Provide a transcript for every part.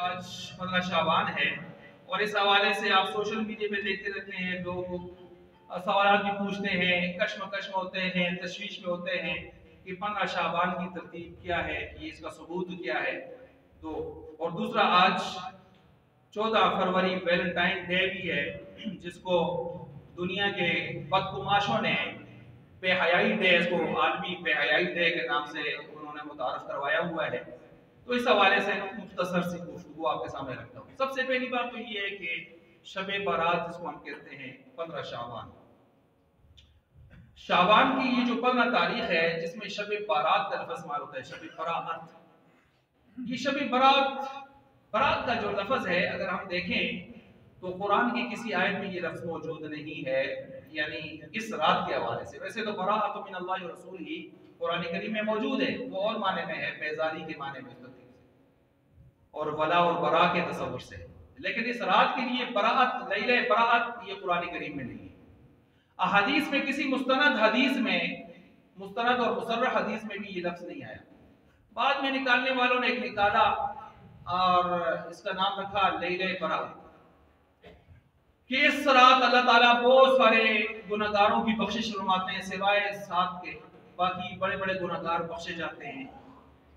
آج 15 شعبان ہے اور اس حوالے سے آپ سوشل میڈیا پہ دیکھتے رہتے ہیں، لوگ سوالات بھی پوچھتے ہیں، کشمکش میں ہوتے ہیں، تشویش میں ہوتے ہیں کہ 15 شعبان کی ترتیب کیا ہے، یہ اس کا ثبوت کیا ہے۔ تو اور دوسرا آج 14 فروری ویلنٹائن ڈے بھی ہے، جس کو دنیا کے بدگماشوں نے بے حیائی ڈے، اس کو عالمی بے حیائی ڈے کے نام سے انہوں نے متعارف کروایا ہوا ہے۔ تو اس حوالے سے مختصر سی گفتگو آپ کے سامنے رکھتا ہوں۔ سب سے پہلی بات تو یہ ہے کہ شب برات جس کو ہم کہتے ہیں 15 شعبان، شعبان کی یہ جو 15 تاریخ ہے جس میں شب برات کا لفظ استعمال ہوتا ہے، شب برات، یہ شب برات کا جو لفظ ہے اگر ہم دیکھیں تو قرآن کی کسی آیت میں یہ لفظ موجود نہیں ہے، یعنی اس رات کے حوالے سے۔ ویسے تو براءۃ من اللہ ورسول ہی قرآن کریم میں موجود ہے، وہ اور معنی میں ہے، بیزاری کے معنی میں اور ولا اور برا کے تصور سے، لیکن اس رات کے لیے براءت، لیلہ براءت، یہ قرآن کریم میں نہیں ہے۔ احادیث میں کسی مستند حدیث میں، مستند اور مصرح حدیث میں بھی یہ لفظ نہیں آیا۔ بعد میں نکالنے والوں نے ایک نکالا اور اس کا نام رکھا لیلہ براءت، کہ اس رات اللہ تعالیٰ بہت سارے گناہگاروں کی بخشش فرماتے ہیں، سوائے 7 کے باقی بڑے بڑے گناہگار بخشے جاتے ہیں۔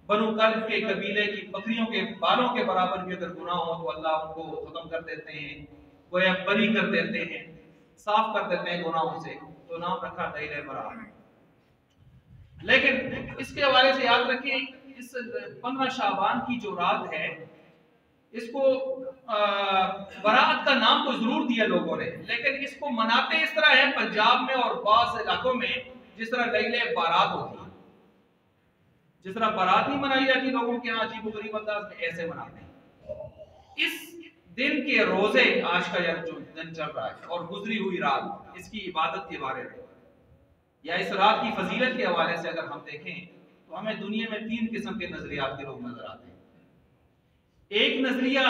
بنو کلب کے قبیلے کی بکریوں کے بالوں کے برابر بھی اگر گناہ ہو تو اللہ ان کو ختم کر دیتے ہیں، گویا بری کر دیتے ہیں، صاف کر دیتے ہیں گناہوں سے، تو نام رکھا لیلہ براءت۔ لیکن اس کے حوالے سے یاد رکھیں، اس 15 شعبان کی جو رات ہے اس کو براءت کا نام تو ضرور دیا لوگوں نے، لیکن اس کو مناتے اس طرح ہے پنجاب میں اور بعض علاقوں میں جس طرح لیلہ بارات ہوتی ہے، جس طرح بارات نہیں منائی جاتی لوگوں کے ہاں عجیب و غریب انداز میں، ایسے مناتے ہیں۔ اس دن کے روزے، آج کا جو دن چل رہا ہے اور گزری ہوئی رات، اس کی عبادت کے بارے میں یا اس رات کی فضیلت کے حوالے سے اگر ہم دیکھیں تو ہمیں دنیا میں 3 قسم کے نظریات کے لوگ نظر آتے ہیں۔ ایک نظریہ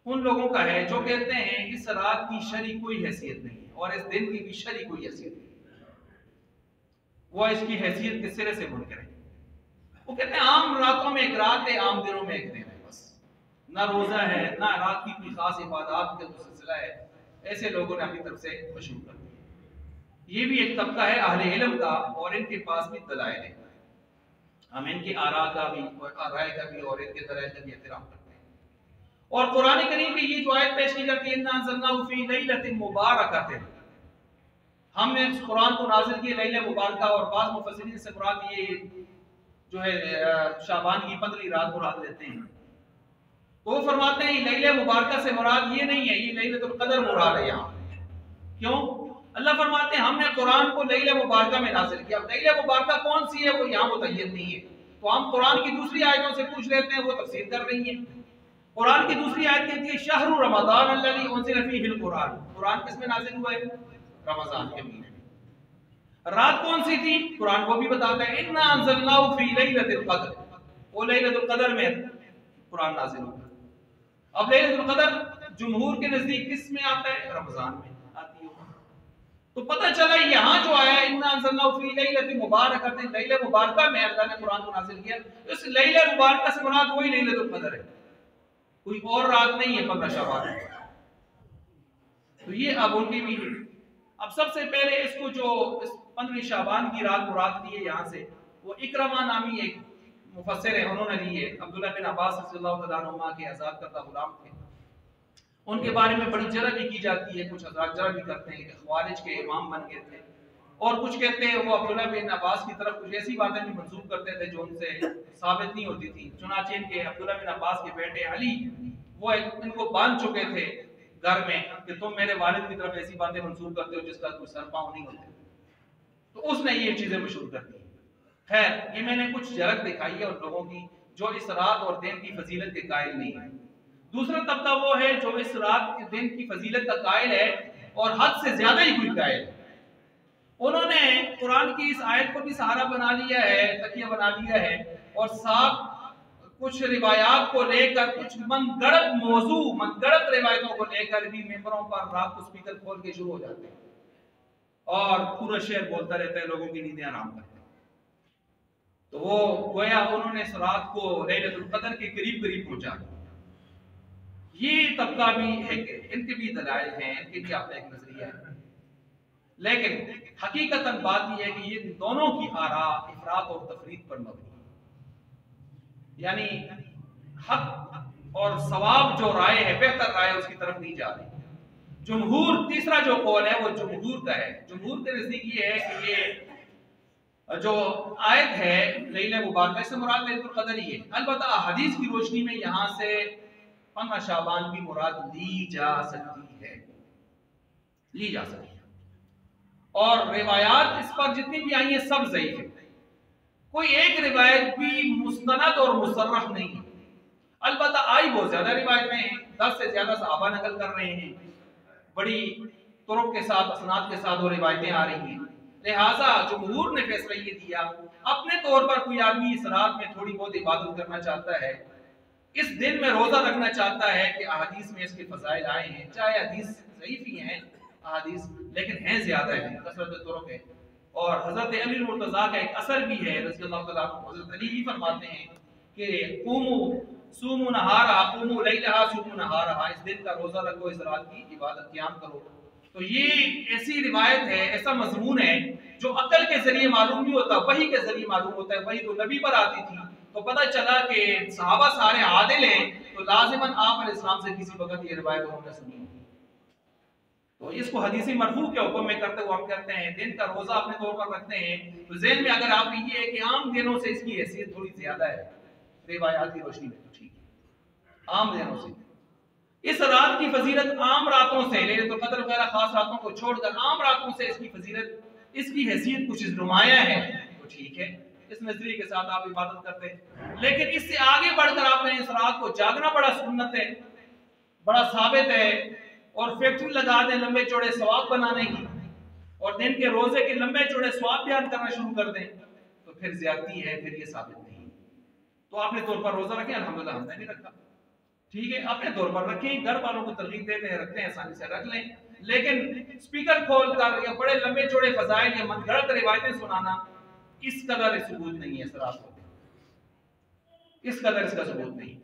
ان لوگوں کا ہے جو کہتے ہیں اس رات کی شرعی کوئی حیثیت نہیں ہے اور اس دن کی بھی شرعی کوئی حیثیت نہیں ہے، وہ اس کی حیثیت کے سرے سے منکر ہے۔ وہ کہتے ہیں عام راتوں میں ایک رات ہے، عام دنوں میں ایک دن ہے، بس نہ روزہ ہے نہ رات کی کوئی خاص عبادات کا سلسلہ ہے، ایسے لوگوں نے اپنی طرف سے مشہور کر دیا۔ یہ بھی ایک طبقہ ہے اہل علم کا اور ان کے پاس بھی دلائل ہے، ہم ان کی آراء کا بھی اور رائے کا بھی اور ان کے دلائل کا بھی احترام کرتے ہیں۔ اور قرآن کریم کی یہ جو آیت پیش کی جاتی ہے اِنَّا أَنزَلْنَاهُ فِي لَيْلَةٍ مُبَارَكَةٍ، ہم نے اس قرآن کو نازل کیا لیلہ مبارکہ، اور بعض مفسرین سے مراد یہ جو ہے شعبان کی 15 رات مراد لیتے ہیں، تو وہ فرماتے ہیں لیلہ مبارکہ سے مراد یہ نہیں ہے، یہ لیلۃ القدر مراد ہے یہاں۔ کیوں؟ اللہ فرماتے ہیں ہم نے قرآن کو لیلہ مبارکہ میں نازل کیا۔ اب لیلہ مبارکہ کون سی ہے وہ یہاں متعین نہیں ہے، تو ہم قرآن کی دوسری آیتوں سے پوچھ لیتے ہیں، وہ تفسیر کر رہی ہیں۔ قرآن کی دوسری آیت کہتی ہے شہر رمضان الذی انزل فیہ القرآن، قرآن کس میں نازل ہوا ہے؟ رمضان کے مہینے میں۔ رات کون سی تھی؟ قرآن وہ بھی بتاتا ہے اِنَّا أَنزَلْنَاهُ فِي لَيْلَةِ الْقَدْرِ، وہ لیلۃ القدر میں قرآن نازل ہوا۔ اب لیلۃ القدر جمہور کے نزدیک کس میں آتا ہے؟ رمضان میں آتی ہے۔ تو پتہ چلا یہاں جو آیا اِنَّا أَنزَلْنَاهُ فِي لَيْلَةٍ مُبَارَكَةٍ، لیلہ مبارکہ میں اللہ نے قرآن کو نازل کیا، اس لیلہ مبارکہ سے مراد وہی لیلۃ القدر ہے، کوئی اور رات نہیں ہے 15 شعبان میں۔ تو یہ اب ان کی بھی ہے۔ اب سب سے پہلے اس کو جو اس 15 شعبان کی رات مراد لی ہے یہاں سے، وہ اکرمہ نامی ایک مفسر ہے، انہوں نے لی ہے، عبداللہ بن عباس رضی اللہ تعالیٰ عنہما کے آزاد کردہ غلام تھے۔ ان کے بارے میں بڑی جرح بھی کی جاتی ہے، کچھ حضرات جرح بھی کرتے ہیں کہ خوارج کے امام بن گئے تھے، اور کچھ کہتے ہیں وہ عبداللہ بن عباس کی طرف کچھ ایسی باتیں بھی منسوب کرتے تھے جو ان سے ثابت نہیں ہوتی تھی۔ چنانچہ ان کے عبداللہ بن عباس کے بیٹے علی وہ ان کو باندھ چکے تھے گھر میں کہ تم میرے والد کی طرف ایسی باتیں منسوب کرتے ہو جس کا کوئی سر پاؤں نہیں ہوتے، تو اس نے یہ چیزیں مشہور کر دی۔ خیر، یہ میں نے کچھ جھلک دکھائی ہے ان لوگوں کی جو اس رات اور دن کی فضیلت کے قائل نہیں ہے۔ دوسرا طبقہ وہ ہے جو اس رات کے دن کی فضیلت کا قائل ہے اور حد سے زیادہ ہی کوئی قائل ہے۔ انہوں نے قرآن کی اس آیت کو بھی سہارا بنا لیا ہے، تکیہ بنا لیا ہے، اور ساتھ کچھ روایات کو لے کر، کچھ من گڑت موضوع، من گڑت روایتوں کو لے کر بھی ممبروں پر رات کو سپیکر کھول کے شروع ہو جاتے ہیں اور پورا شہر بولتا رہتا ہے، لوگوں کی نیندیں آرام کرتے ہیں۔ تو وہ گویا انہوں نے اس رات کو لیلۃ القدر کے قریب قریب پہنچا دیا۔ یہ طبقہ بھی ہے کہ ان کے بھی دلائل ہیں، ان کے بھی اپنا ایک نظریہ ہے، لیکن حقیقتاً بات یہ ہے کہ یہ دونوں کی آراء افراط اور تفریط پر مبنی ہے، یعنی حق اور ثواب جو رائے ہے، بہتر رائے اس کی طرف نہیں جا رہی۔ جمہور تیسرا جو قول ہے وہ جمہور کا ہے، جمہور کے نزدیک یہ ہے کہ یہ جو آیت ہے لیلہ مبارکہ سے مراد لیلۃ القدر ہی ہے، البتہ حدیث کی روشنی میں یہاں سے 15 شعبان بھی مراد لی جا سکتی ہے، لی جا سکتی ہے، اور روایات اس پر جتنی بھی آئی ہیں سب ضعیف ہیں، کوئی ایک روایت بھی مستند اور مصرح نہیں ہے، البتہ آئی بہت زیادہ روایتیں ہیں، 10 سے زیادہ صحابہ نقل کر رہے ہیں، بڑی طرق کے ساتھ اسناد کے ساتھ وہ روایتیں آ رہی ہیں، لہٰذا جمہور نے فیصلہ یہ دیا اپنے طور پر کوئی آدمی اس رات میں تھوڑی بہت عبادت کرنا چاہتا ہے، اس دن میں روزہ رکھنا چاہتا ہے کہ احادیث میں اس کے فضائل آئے ہیں، چاہے حدیث ضعیف ہی ہیں احادیث لیکن ہیں زیادہ ہیں، کثرت طرق ہے، اور حضرت علی المرتضیٰ کا ایک اثر بھی ہے رضی اللہ تعالیٰ عنہ، حضرت علی ہی فرماتے ہیں کہ قوموا صوموا نہارا قوموا لیلہا صوموا نہارا، اس دن کا روزہ رکھو، اس رات کی عبادت قیام کرو۔ تو یہ ایسی روایت ہے، ایسا مضمون ہے جو عقل کے ذریعے معلوم نہیں ہوتا، وحی کے ذریعے معلوم ہوتا ہے، وحی تو نبی پر آتی تھی تو پتہ چلا کہ صحابہ سارے عادل ہیں، تو لازماً آپ علیہ السلام سے کسی وقت یہ روایت انہوں نے سنی ہوگی، تو اس کو حدیث مرفوع کے حکم میں کرتے ہوئے ہم کہتے ہیں دن کا روزہ اپنے طور پر رکھتے ہیں، تو ذہن میں اگر آپ یہ ہے کہ عام دنوں سے اس کی حیثیت تھوڑی زیادہ ہے روایات کی روشنی میں، تو ٹھیک ہے، عام دنوں سے اس رات کی فضیلت عام راتوں سے، لیلۃ القدر وغیرہ خاص راتوں کو چھوڑ کر عام راتوں سے اس کی فضیلت، اس کی حیثیت کچھ نمایاں ہے، تو ٹھیک ہے، اس نظریے کے ساتھ آپ عبادت کرتے ہیں، لیکن اس سے آگے بڑھ کر آپ نے اس رات کو جاگنا بڑا سنت ہے، بڑا ثابت ہے، اور فیکٹری لگا دیں لمبے چوڑے ثواب بنانے کی، اور دن کے روزے کے لمبے چوڑے ثواب بیان کرنا شروع کر دیں، تو پھر زیادتی ہے، پھر یہ ثابت نہیں، تو آپ نے طور پر روزہ رکھیں، الحمدللہ ہم نے نہیں رکھا، ٹھیک ہے، اپنے طور پر رکھیں، گھر والوں کو ترغیب دیتے ہیں رکھتے ہیں، آسانی سے رکھ لیں، لیکن سپیکر کھول کر یا بڑے لمبے چوڑے فضائل یا من گھڑت روایتیں سنانا اس قدر ثبوت نہیں ہے، سراس ہوتے اس قدر اس کا ثبوت نہیں۔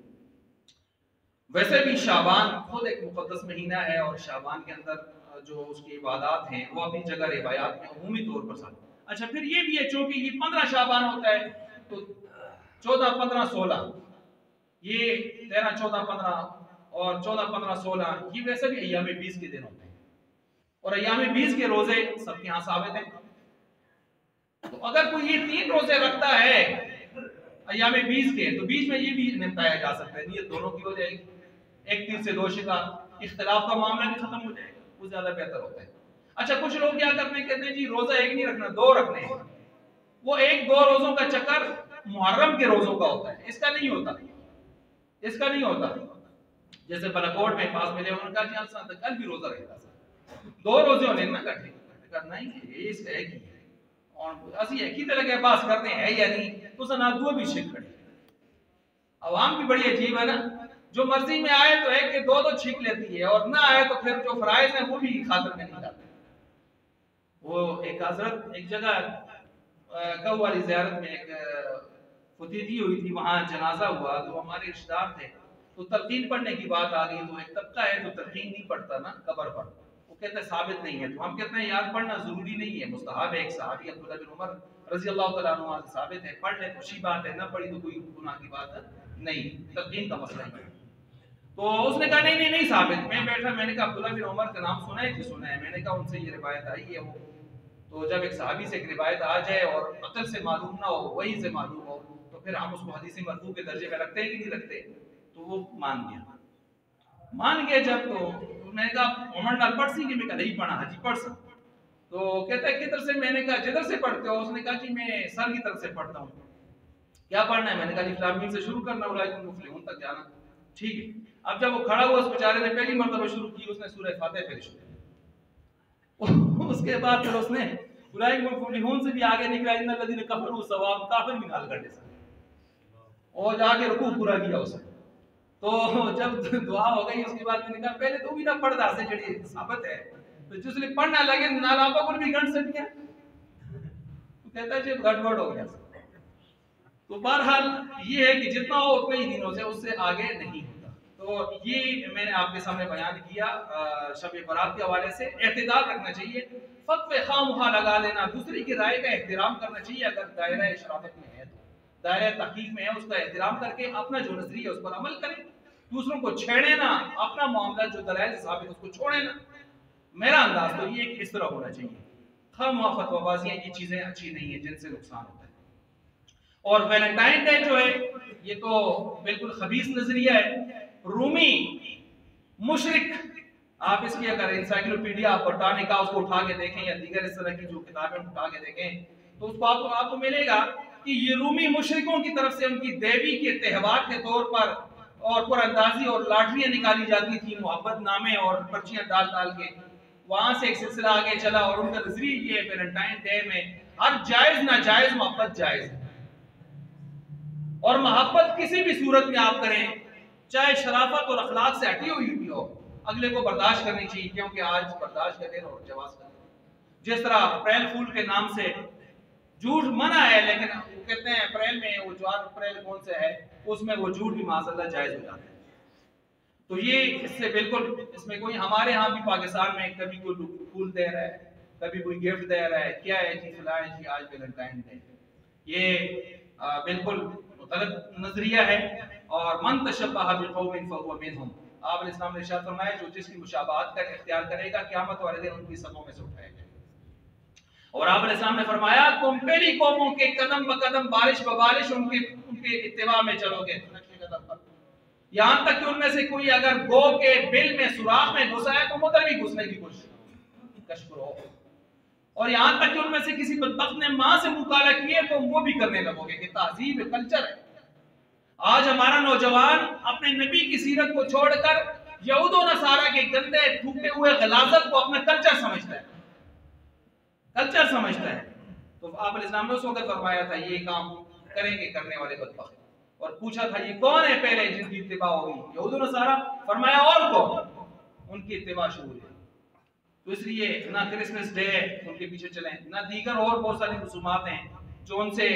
ویسے بھی شعبان خود ایک مقدس مہینہ ہے، اور شعبان کے اندر جو اس کی عبادات ہیں وہ اپنی جگہ روایات میں عمومی طور پر ساتھ۔ اچھا پھر یہ بھی ہے چونکہ یہ 15 شعبان ہوتا ہے تو 14 15 16 یہ 13 14 15 اور 14 15 16 یہ ویسے بھی ایام 20 کے دن ہوتے ہیں، اور ایام 20 کے روزے سب کے ہاں ثابت ہیں، تو اگر کوئی یہ 3 روزے رکھتا ہے ایام 20 کے تو بیچ میں یہ بھی نمٹایا جا سکتا ہے، نیت دونوں کی ہو جائے گی، ایک تیر سے دو شکار، اختلاف کا معاملہ بھی ختم ہو جائے گا، وہ زیادہ بہتر ہوتا ہے۔ اچھا کچھ لوگ کیا کرتے ہیں، کہتے ہیں جی روزہ ایک نہیں رکھنا، 2 رکھنے ہیں، وہ 1-2 روزوں کا چکر محرم کے روزوں کا ہوتا ہے، اس کا نہیں ہوتا، اس کا نہیں ہوتا، جیسے بلاکوٹ میں پاس ملے انہوں نے کہا جی ہاں کل بھی روزہ رہتا ہے، 2 روزے ہونے نہ کٹے کرنا ہی ہے، اس کا ایک ہی ہے، اور اسی ایک ہی طرح کے پاس کرتے ہیں یا نہیں تو سنا دو بھی چھک کھڑے، عوام بھی بڑی عجیب ہے نا، جو مرضی میں آئے تو ایک کے 2 چھک لیتی ہے، اور نہ آئے تو پھر جو فرائض ہیں وہ بھی خاطر میں نہیں لاتے۔ وہ ایک حضرت ایک جگہ گو والی زیارت میں ایک فتیتی ہوئی تھی، وہاں جنازہ ہوا تو ہمارے رشتہ دار تھے، تو تلقین پڑھنے کی بات آ گئی، تو ایک طبقہ ہے جو تلقین نہیں پڑھتا نا قبر پر، وہ کہتے ہیں ثابت نہیں ہے، تو ہم کہتے ہیں یاد پڑھنا ضروری نہیں ہے، مستحب ہے، ایک صحابی عبداللہ بن عمر رضی اللہ تعالیٰ عنہ سے ثابت ہے، پڑھ لے تو اچھی بات ہے، نہ پڑھی تو کوئی گناہ کی بات نہیں، تلقین کا مسئلہ ہے۔ تو اس نے کہا نہیں ثابت، میں بیٹھا، میں نے کہا عبداللہ بن عمر کا نام سنا ہے؟ جی سنا ہے، میں نے کہا ان سے یہ روایت آئی ہے وہ، تو جب ایک صحابی سے ایک روایت آ جائے اور عقل سے معلوم نہ ہو، وہی سے معلوم ہو، تو پھر ہم اس کو حدیث مرفوع کے درجے میں رکھتے ہیں کہ نہیں رکھتے؟ تو وہ مان گیا جب، تو میں نے کہا عمر نال پڑھ سی کہ میں کہا نہیں پڑھا، حجی پڑھ سکتا، تو کہتا ہے کدھر سے؟ میں نے کہا جدھر سے پڑھتے ہو؟ اس نے کہا جی میں سر کی طرف سے پڑھتا ہوں۔ کیا پڑھنا ہے؟ میں نے کہا جی فلاں سے شروع کرنا، اولئک المفلحون تک جانا، ٹھیک ہے۔ اب جب وہ کھڑا ہوا اس بیچارے نے پہلی مرتبہ شروع کی، اس نے سورہ فاتحہ پھر شروع کی، اس کے بعد پھر اس نے اولئک المفلحون سے بھی آگے نکلا، ان الذین کفروا سواء، کافر بھی نال کر دے سکتے، اور جا کے رکوع پورا کیا اس نے۔ تو جب دعا ہو گئی اس کے بعد میں نے کہا پہلے تو بھی نہ پڑھتا سے جڑی ثابت ہے، تو جس نے پڑھنا لگے نالاپا پر بھی گھنٹ سٹ گیا، تو کہتا ہے جب گڑبڑ ہو گیا۔ تو بہرحال یہ ہے کہ جتنا ہو اتنے ہی دنوں سے، اس سے آگے نہیں ہوتا۔ تو یہ میں نے آپ کے سامنے بیان کیا شب برات کے حوالے سے. اعتدال رکھنا چاہیے، فتوی خواہ مخواہ لگا لینا، دوسرے کی رائے کا احترام کرنا چاہیے. اگر دائرہ شرافت میں ہے تو دائرہ تحقیق میں ہے، اس کا احترام کر کے اپنا جو نظریہ ہے اس پر عمل کریں. دوسروں کو چھیڑے نہ، اپنا معاملہ جو دلائل سے ثابت اس کو چھوڑے نہ. میرا انداز تو یہ اس طرح ہونا چاہیے. خواہ مخواہ فتوی بازیاں یہ چیزیں اچھی نہیں ہیں، جن سے نقصان ہوتا ہے. اور ویلنٹائن ڈے جو ہے یہ تو بالکل خبیث نظریہ ہے. رومی مشرک، آپ اس کی اگر انسائکلوپیڈیا برٹانیکا اس کو اٹھا کے دیکھیں یا دیگر اس طرح کی جو کتابیں اٹھا کے دیکھیں تو اس کو آپ کو ملے گا کہ یہ رومی مشرکوں کی طرف سے ان کی دیوی کے تہوار کے طور پر اور پر اندازی اور لاٹریاں نکالی جاتی تھی، محبت نامے اور پرچیاں ڈال ڈال کے. وہاں سے ایک سلسلہ آگے چلا اور ان کا نظریہ یہ ویلنٹائن ڈے میں ہر جائز ناجائز محبت جائز ہے. اور محبت کسی بھی صورت میں آپ کریں، چاہے شرافت اور اخلاق سے ہٹی ہوئی بھی ہو، اگلے کو برداشت کرنی چاہیے، کیونکہ آج برداشت کا دن اور جواز کا دن. جس طرح اپریل فول کے نام سے جھوٹ منع ہے، لیکن وہ کہتے ہیں اپریل میں وہ جو اپریل کون سے ہے اس میں وہ جھوٹ بھی معاذ اللہ جائز ہو جاتا ہے. تو یہ اس سے بالکل اس میں کوئی، ہمارے ہاں بھی پاکستان میں کبھی کوئی پھول دے رہا ہے، کبھی کوئی گفٹ دے رہا ہے، کیا ہے جی فلاں جی آج ویلنٹائن ڈے. یہ بالکل غلط نظریہ ہے. اور من تشبہ بقوم فهو منهم، آپ علیہ السلام نے ارشاد فرمایا جو جس کی مشابہت کا اختیار کرے گا قیامت والے دن ان کی صفوں میں سے اٹھائے گا. اور آپ علیہ السلام نے فرمایا تم پہلی قوموں کے قدم بقدم بارش ببارش ان کے اتباع میں چلو گے، یہاں تک کہ ان میں سے کوئی اگر گو کے بل میں سوراخ میں گھسا ہے تو ادھر بھی گھسنے کی کوشش کرو. اور یہاں تک کہ ان میں سے کسی بدبخت نے ماں سے مکالہ کیے تو وہ بھی کرنے لگو گے. کہ تہذیب کلچر ہے. آج ہمارا نوجوان اپنے نبی کی سیرت کو چھوڑ کر یہود و نصارہ کے گندے تھوکے ہوئے غلاظت کو اپنا کلچر سمجھتا ہے، کلچر سمجھتا ہے. تو آپ علیہ السلام نے اس وقت فرمایا تھا یہ کام کریں گے کرنے والے بدبخت. اور پوچھا تھا یہ کون ہے پہلے جن کی اتباع ہوگی؟ یہود و نصارہ. فرمایا اور کون؟ ان کی اتباع شروع ہے. تو اس لیے نہ کرسمس ڈے ان کے پیچھے چلیں، نہ دیگر اور بہت ساری رسومات ہیں جو ان سے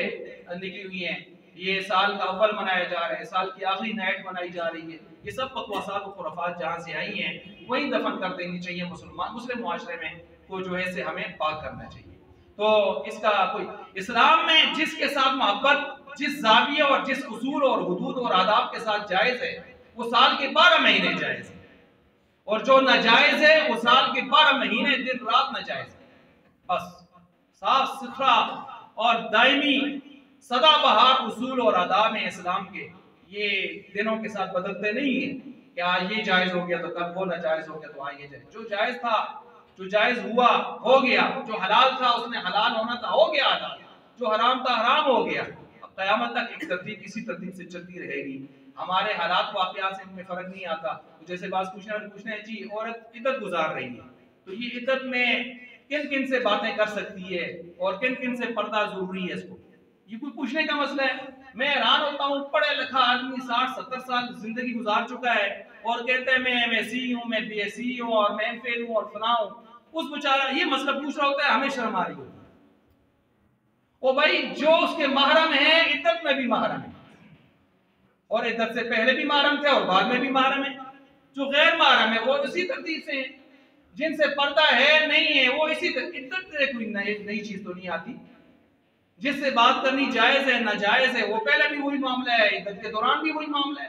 نکلی ہوئی ہیں. یہ سال کا اول منایا جا رہا ہے، سال کی آخری نائٹ منائی جا رہی ہے. یہ سب بکواسات و خرافات جہاں سے آئی ہیں وہیں دفن کر دینی چاہیے. مسلم معاشرے میں کو جو ہے سے ہمیں پاک کرنا چاہیے. تو اس کا کوئی اسلام میں جس کے ساتھ محبت جس زاویہ اور جس اصول اور حدود اور آداب کے ساتھ جائز ہے وہ سال کے 12 مہینے جائز ہے، اور جو ناجائز ہے وہ سال کے 12 مہینے دن رات ناجائز ہے. بس صاف ستھرا اور دائمی سدا بہار اصول اور آداب ہیں اسلام کے. یہ دنوں کے ساتھ بدلتے نہیں ہیں کہ آج یہ جائز ہو گیا تو کل وہ ناجائز ہو گیا تو آج یہ جائز. جو جائز تھا، جو جائز ہوا ہو گیا، جو حلال تھا اس نے حلال ہونا تھا ہو گیا حلال، جو حرام تھا حرام ہو گیا. اب قیامت تک ایک ترتیب اسی ترتیب سے چلتی رہے گی. ہمارے حالات واقعات سے ان میں فرق نہیں آتا. جیسے بات پوچھنا ہے جی عورت عدت گزار رہی ہے تو یہ عدت میں کن کن سے باتیں کر سکتی ہے اور کن کن سے پردہ ضروری ہے، اس کو یہ کوئی پوچھنے کا مسئلہ ہے؟ میں حیران ہوتا ہوں، پڑھے لکھا آدمی 60-70 سال زندگی گزار چکا ہے اور کہتا ہے میں ایم ایس سی ہوں، میں بی ایس سی ہوں اور میں ایم فل ہوں اور فلاں ہوں. اس بیچارہ یہ مسئلہ پوچھ رہا ہوتا ہے، ہمیں شرم آ رہی ہوتی ہے. او بھائی جو اس کے محرم ہیں عدت میں بھی محرم ہے، اور عدت سے پہلے بھی محرم تھے اور بعد میں بھی محرم ہے. جو غیر محرم ہے وہ اسی ترتیب سے ہیں، جن سے پردہ ہے نہیں ہے وہ اسی عدت سے کوئی نئی چیز تو نہیں آتی. جس سے بات کرنی جائز ہے ناجائز ہے وہ پہلے بھی وہی معاملہ ہے، عدت کے دوران بھی وہی معاملہ ہے.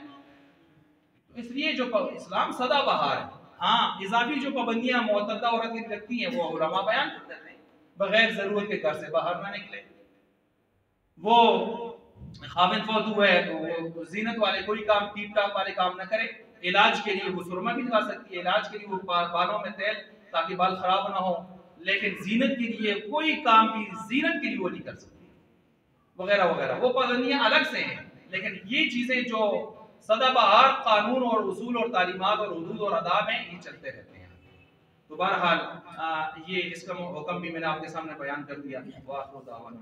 اس لیے جو اسلام سدا بہار ہے. ہاں اضافی جو پابندیاں معتدہ عورت کی لگتی ہیں وہ علماء بیان کرتے ہیں، بغیر ضرورت کے گھر سے باہر نہ نکلے. وہ خاوند فوت ہوا ہے تو وہ زینت والے کوئی کام ٹیپ ٹاپ والے کام نہ کرے. علاج کے لیے وہ سرما بھی لگا سکتی ہے، علاج کے لیے وہ بالوں میں تیل تاکہ بال خراب نہ ہو، لیکن زینت کے لیے کوئی کام بھی زینت کے لیے وہ نہیں کر سکتی وغیرہ وغیرہ. وہ پابندیاں الگ سے ہیں، لیکن یہ چیزیں جو سدا بہار قانون اور اصول اور تعلیمات اور حدود اور آداب ہیں یہ چلتے رہتے ہیں. تو بہرحال یہ اس کا حکم بھی میں نے آپ کے سامنے بیان کر دیا. وآخر دعوانا